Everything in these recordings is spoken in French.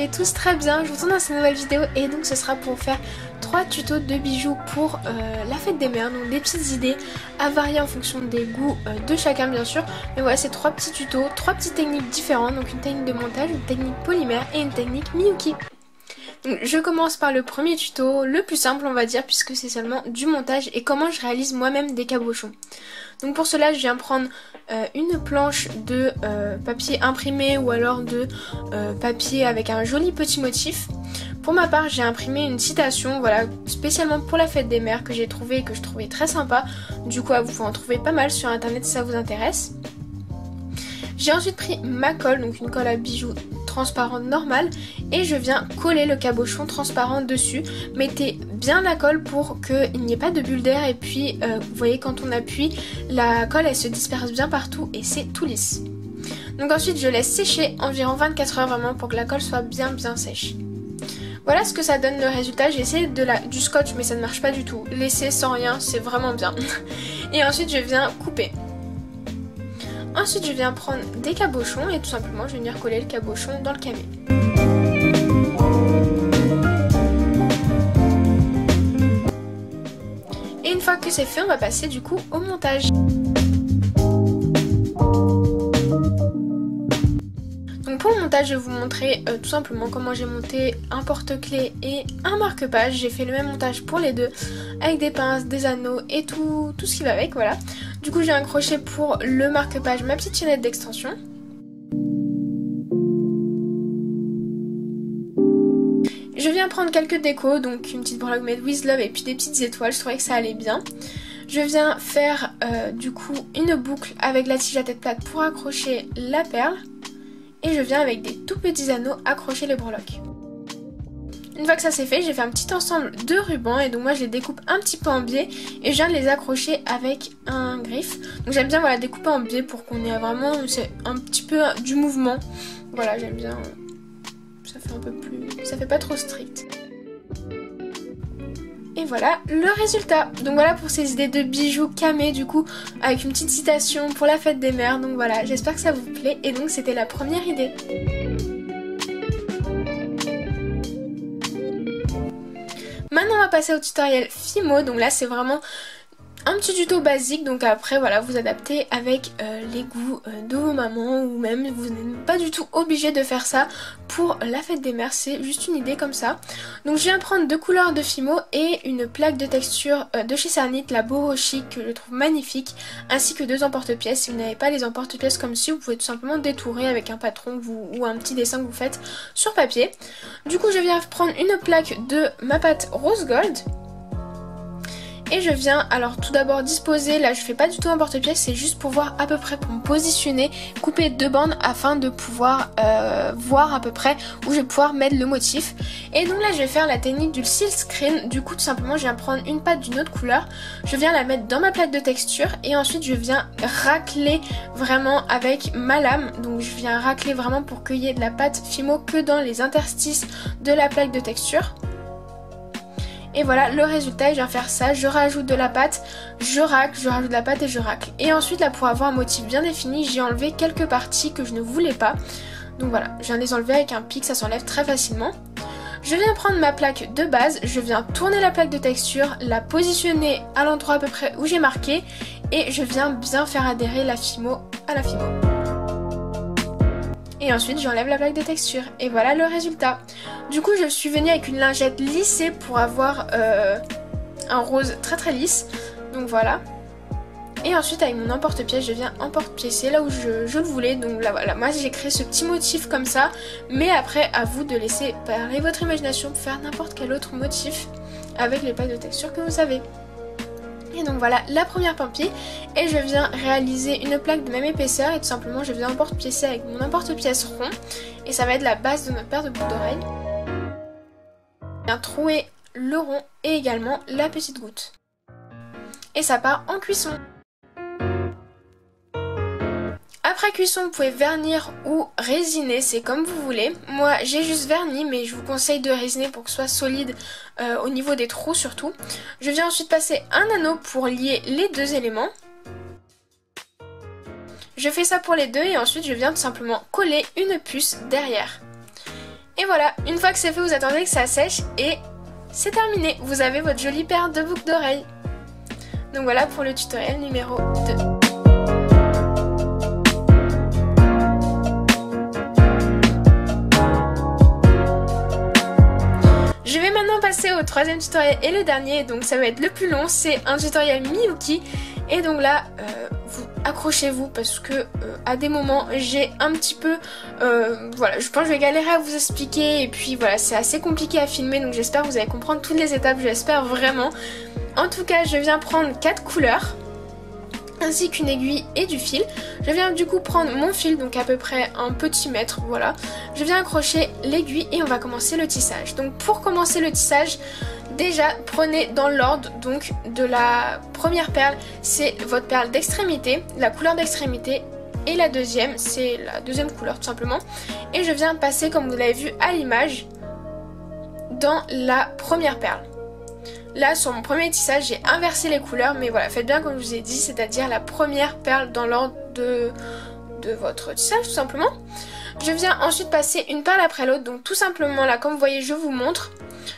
allez tous très bien, je vous retrouve dans cette nouvelle vidéo et donc ce sera pour faire 3 tutos de bijoux pour la fête des mères, donc des petites idées à varier en fonction des goûts de chacun bien sûr. Mais voilà, c'est 3 petits tutos, 3 petites techniques différentes, donc une technique de montage, une technique polymère et une technique Miyuki. Donc, je commence par le premier tuto, le plus simple on va dire, puisque c'est seulement du montage et comment je réalise moi-même des cabochons. Donc pour cela je viens prendre une planche de papier imprimé ou alors de papier avec un joli petit motif. Pour ma part j'ai imprimé une citation, voilà, spécialement pour la fête des mères que j'ai trouvée et que je trouvais très sympa. Du coup vous pouvez en trouver pas mal sur internet si ça vous intéresse. J'ai ensuite pris ma colle, donc une colle à bijoux transparente normale, et je viens coller le cabochon transparent dessus. Mettez bien la colle pour qu'il n'y ait pas de bulle d'air et puis vous voyez quand on appuie, la colle elle se disperse bien partout et c'est tout lisse. Donc ensuite je laisse sécher environ 24 heures vraiment pour que la colle soit bien sèche. Voilà ce que ça donne le résultat. J'ai essayé du scotch mais ça ne marche pas du tout. Laisser sans rien c'est vraiment bien. Et ensuite je viens couper. Ensuite je viens prendre des cabochons et tout simplement je vais venir coller le cabochon dans le camé. Et une fois que c'est fait, on va passer du coup au montage. Donc pour le montage, je vais vous montrer tout simplement comment j'ai monté un porte-clés et un marque-page. J'ai fait le même montage pour les deux avec des pinces, des anneaux et tout ce qui va avec, voilà. Du coup j'ai accroché pour le marque-page ma petite chaînette d'extension. Je viens prendre quelques décos, donc une petite breloque made with love et puis des petites étoiles, je trouvais que ça allait bien. Je viens faire du coup une boucle avec la tige à tête plate pour accrocher la perle. Et je viens avec des tout petits anneaux accrocher les breloques. Une fois que ça c'est fait, j'ai fait un petit ensemble de rubans et donc moi je les découpe un petit peu en biais et je viens de les accrocher avec un griffe. Donc j'aime bien voilà, découper en biais pour qu'on ait vraiment un petit peu du mouvement. Voilà, j'aime bien, ça fait un peu plus, ça fait pas trop strict. Et voilà le résultat. Donc voilà pour ces idées de bijoux camés du coup avec une petite citation pour la fête des mères. Donc voilà, j'espère que ça vous plaît et donc c'était la première idée. Maintenant on va passer au tutoriel Fimo. Donc là c'est vraiment un petit tuto basique, donc après voilà vous adaptez avec les goûts de vos mamans ou même vous n'êtes pas du tout obligé de faire ça pour la fête des mères, c'est juste une idée comme ça. Donc je viens prendre 2 couleurs de Fimo et une plaque de texture de chez Cernit, la Boroshi que je trouve magnifique, ainsi que 2 emporte-pièces. Si vous n'avez pas les emporte-pièces comme ci, vous pouvez tout simplement détourer avec un patron ou un petit dessin que vous faites sur papier. Du coup je viens prendre une plaque de ma pâte Rose Gold. Et je viens alors tout d'abord disposer, là je fais pas du tout un porte-pièce, c'est juste pour voir à peu près, pour me positionner, couper 2 bandes afin de pouvoir voir à peu près où je vais pouvoir mettre le motif. Et donc là je vais faire la technique du silk screen, du coup tout simplement je viens prendre une pâte d'une autre couleur, je viens la mettre dans ma plaque de texture et ensuite je viens racler vraiment avec ma lame. Donc je viens racler vraiment pour qu'il y ait de la pâte Fimo que dans les interstices de la plaque de texture. Et voilà le résultat, je viens faire ça, je rajoute de la pâte, je racle, je rajoute de la pâte et je racle. Et ensuite là pour avoir un motif bien défini, j'ai enlevé quelques parties que je ne voulais pas. Donc voilà, je viens les enlever avec un pic, ça s'enlève très facilement. Je viens prendre ma plaque de base, je viens tourner la plaque de texture, la positionner à l'endroit à peu près où j'ai marqué et je viens bien faire adhérer la Fimo à la Fimo. Et ensuite j'enlève la plaque de texture et voilà le résultat. Du coup je suis venue avec une lingette lissée pour avoir un rose très lisse. Donc voilà. Et ensuite avec mon emporte-pièce je viens emporte-piécer là où je le voulais. Donc là voilà, moi j'ai créé ce petit motif comme ça. Mais après à vous de laisser parler votre imagination pour faire n'importe quel autre motif avec les plaques de texture que vous avez. Et donc voilà la première pampille et je viens réaliser une plaque de même épaisseur et tout simplement je viens emporte-piécer avec mon emporte-pièce rond et ça va être la base de notre paire de boucles d'oreilles. Je viens trouer le rond et également la petite goutte. Et ça part en cuisson. Après cuisson, vous pouvez vernir ou résiner, c'est comme vous voulez. Moi, j'ai juste verni, mais je vous conseille de résiner pour que ce soit solide au niveau des trous surtout. Je viens ensuite passer un anneau pour lier les 2 éléments. Je fais ça pour les deux et ensuite je viens tout simplement coller une puce derrière. Et Et voilà, une fois que c'est fait, vous attendez que ça sèche et c'est terminé. Vous avez votre jolie paire de boucles d'oreilles. Donc voilà pour le tutoriel numéro 2. Je vais maintenant passer au troisième tutoriel et le dernier, donc ça va être le plus long, c'est un tutoriel Miyuki. Et donc là, vous accrochez-vous parce que à des moments j'ai un petit peu, voilà, je pense que je vais galérer à vous expliquer et puis voilà, c'est assez compliqué à filmer, donc j'espère que vous allez comprendre toutes les étapes, j'espère vraiment. En tout cas, je viens prendre 4 couleurs ainsi qu'une aiguille et du fil. Je viens du coup prendre mon fil, donc à peu près un petit mètre, voilà. Je viens accrocher l'aiguille et on va commencer le tissage. Donc pour commencer le tissage, déjà prenez dans l'ordre donc de la première perle, c'est votre perle d'extrémité, la couleur d'extrémité, et la deuxième, c'est la deuxième couleur tout simplement. Et je viens passer, comme vous l'avez vu à l'image, dans la première perle. Là, sur mon premier tissage, j'ai inversé les couleurs, mais voilà, faites bien comme je vous ai dit, c'est-à-dire la première perle dans l'ordre de votre tissage, tout simplement. Je viens ensuite passer une perle après l'autre, donc tout simplement là, comme vous voyez, je vous montre.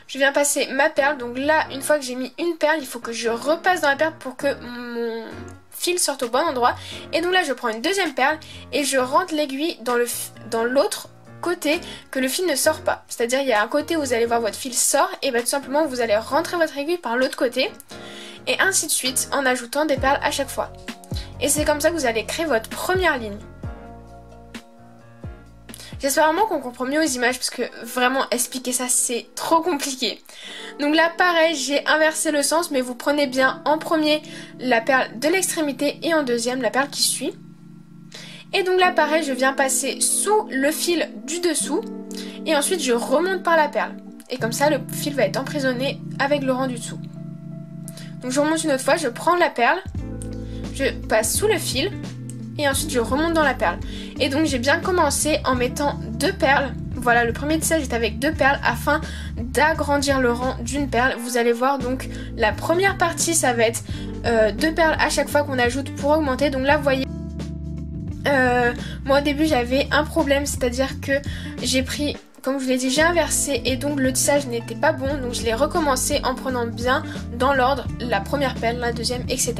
Je viens passer ma perle, donc là, une fois que j'ai mis une perle, il faut que je repasse dans la perle pour que mon fil sorte au bon endroit. Et donc là, je prends une deuxième perle et je rentre l'aiguille dans l'autre côté que le fil ne sort pas. C'est-à-dire il y a un côté où vous allez voir votre fil sort et bien tout simplement vous allez rentrer votre aiguille par l'autre côté et ainsi de suite en ajoutant des perles à chaque fois. Et c'est comme ça que vous allez créer votre première ligne. J'espère vraiment qu'on comprend mieux aux images parce que vraiment expliquer ça c'est trop compliqué. Donc là pareil, j'ai inversé le sens, mais vous prenez bien en premier la perle de l'extrémité et en deuxième la perle qui suit. Et donc là pareil, je viens passer sous le fil du dessous et ensuite je remonte par la perle. Et comme ça le fil va être emprisonné avec le rang du dessous. Donc je remonte une autre fois, je prends la perle, je passe sous le fil et ensuite je remonte dans la perle. Et donc j'ai bien commencé en mettant 2 perles. Voilà, le premier tissage est avec 2 perles afin d'agrandir le rang d'une perle. Vous allez voir donc la première partie ça va être 2 perles à chaque fois qu'on ajoute pour augmenter. Donc là vous voyez, moi au début j'avais un problème, c'est-à-dire que j'ai pris, comme je vous l'ai dit, j'ai inversé et donc le tissage n'était pas bon. Donc je l'ai recommencé en prenant bien dans l'ordre la première perle, la deuxième, etc.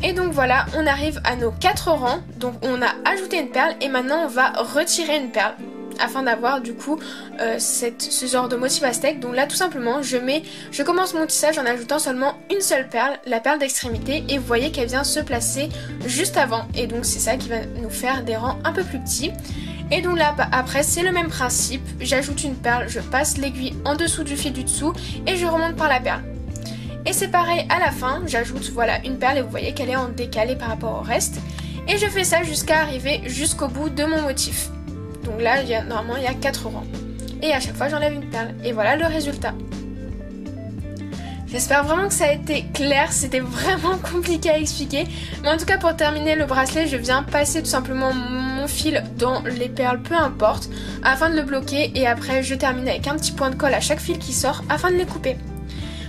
Et donc voilà, on arrive à nos 4 rangs. Donc on a ajouté une perle et maintenant on va retirer une perle afin d'avoir du coup ce genre de motif aztèque. Donc là tout simplement je commence mon tissage en ajoutant seulement une seule perle, la perle d'extrémité, et vous voyez qu'elle vient se placer juste avant. Et donc c'est ça qui va nous faire des rangs un peu plus petits. Et donc là après c'est le même principe, j'ajoute une perle, je passe l'aiguille en dessous du fil du dessous et je remonte par la perle. Et c'est pareil à la fin, j'ajoute voilà une perle et vous voyez qu'elle est en décalé par rapport au reste. Et je fais ça jusqu'à arriver jusqu'au bout de mon motif. Donc là normalement il y a 4 rangs. Et à chaque fois j'enlève une perle. Et voilà le résultat. J'espère vraiment que ça a été clair, c'était vraiment compliqué à expliquer. Mais en tout cas pour terminer le bracelet, je viens passer tout simplement mon fil dans les perles, peu importe, afin de le bloquer. Et après je termine avec un petit point de colle à chaque fil qui sort afin de les couper.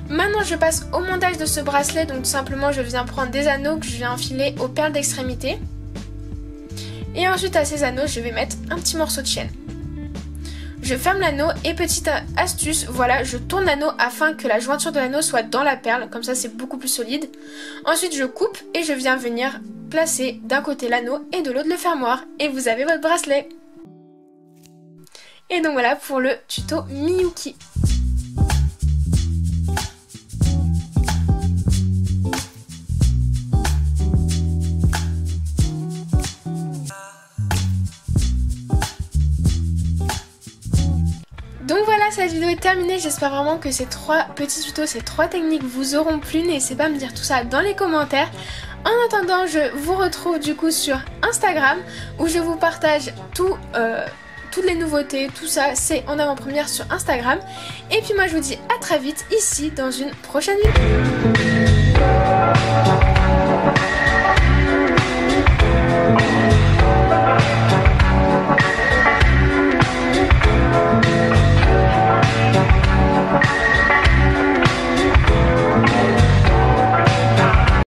Maintenant je passe au montage de ce bracelet, donc tout simplement je viens prendre des anneaux que je viens enfiler aux perles d'extrémité. Et ensuite à ces anneaux je vais mettre un petit morceau de chaîne. Je ferme l'anneau et petite astuce, voilà, je tourne l'anneau afin que la jointure de l'anneau soit dans la perle, comme ça c'est beaucoup plus solide. Ensuite je coupe et je viens venir placer d'un côté l'anneau et de l'autre le fermoir et vous avez votre bracelet. Et donc voilà pour le tuto Miyuki. Donc voilà, cette vidéo est terminée, j'espère vraiment que ces 3 petits tutos, ces 3 techniques vous auront plu. N'hésitez pas à me dire tout ça dans les commentaires. En attendant, je vous retrouve du coup sur Instagram où je vous partage toutes les nouveautés, tout ça c'est en avant-première sur Instagram. Et puis moi je vous dis à très vite ici dans une prochaine vidéo.